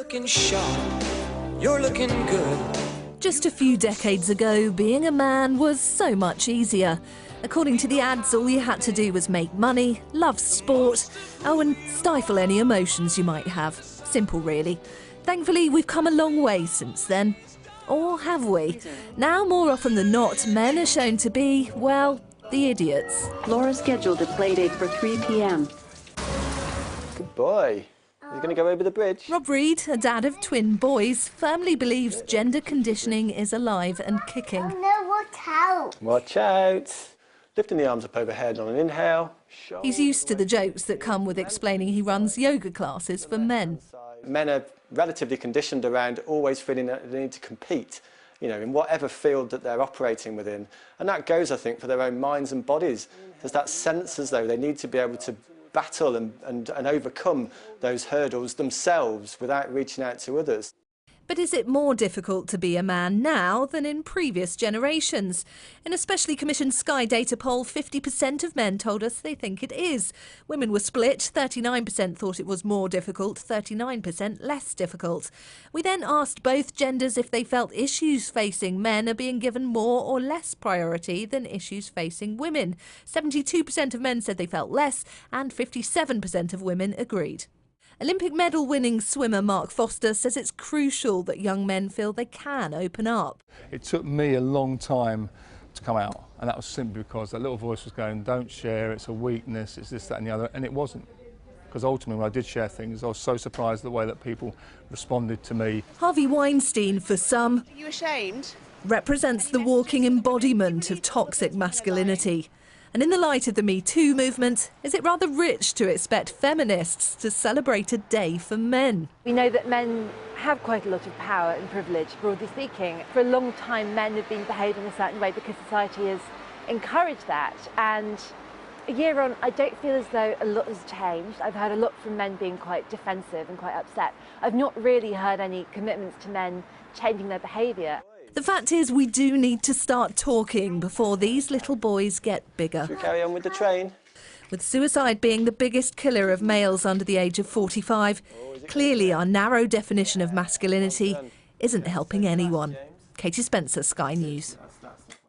looking sharp, you're looking good. Just a few decades ago, being a man was so much easier. According to the ads, all you had to do was make money, love sport, and stifle any emotions you might have. Simple, really. Thankfully, we've come a long way since then. Or have we? Now, more often than not, men are shown to be, well, the idiots. Laura scheduled a playdate for 3 p.m. Good boy. He's going to go over the bridge. Rob Reed, a dad of twin boys, firmly believes gender conditioning is alive and kicking. Oh no, watch out! Watch out. Lifting the arms up overhead on an inhale. He's used to the jokes that come with explaining he runs yoga classes for men. Men are relatively conditioned around always feeling that they need to compete, you know, in whatever field that they're operating within. And that goes, I think, for their own minds and bodies. There's that sense as though they need to be able to battle and overcome those hurdles themselves without reaching out to others. But is it more difficult to be a man now than in previous generations? In a specially commissioned Sky Data poll, 50% of men told us they think it is. Women were split. 39% thought it was more difficult, 39% less difficult. We then asked both genders if they felt issues facing men are being given more or less priority than issues facing women. 72% of men said they felt less, and 57% of women agreed. Olympic medal-winning swimmer Mark Foster says it's crucial that young men feel they can open up. It took me a long time to come out, and that was simply because that little voice was going, don't share, it's a weakness, it's this, that and the other, and it wasn't. Because ultimately when I did share things, I was so surprised at the way that people responded to me. Harvey Weinstein, for some, Are you ashamed? represents the walking embodiment of toxic masculinity. And in the light of the Me Too movement, is it rather rich to expect feminists to celebrate a day for men? We know that men have quite a lot of power and privilege, broadly speaking. For a long time, men have been behaving a certain way because society has encouraged that. And a year on, I don't feel as though a lot has changed. I've heard a lot from men being quite defensive and quite upset. I've not really heard any commitments to men changing their behaviour. The fact is, we do need to start talking before these little boys get bigger. Should we carry on with the train? With suicide being the biggest killer of males under the age of 45, clearly our narrow definition of masculinity isn't helping anyone. Katie Spencer, Sky News.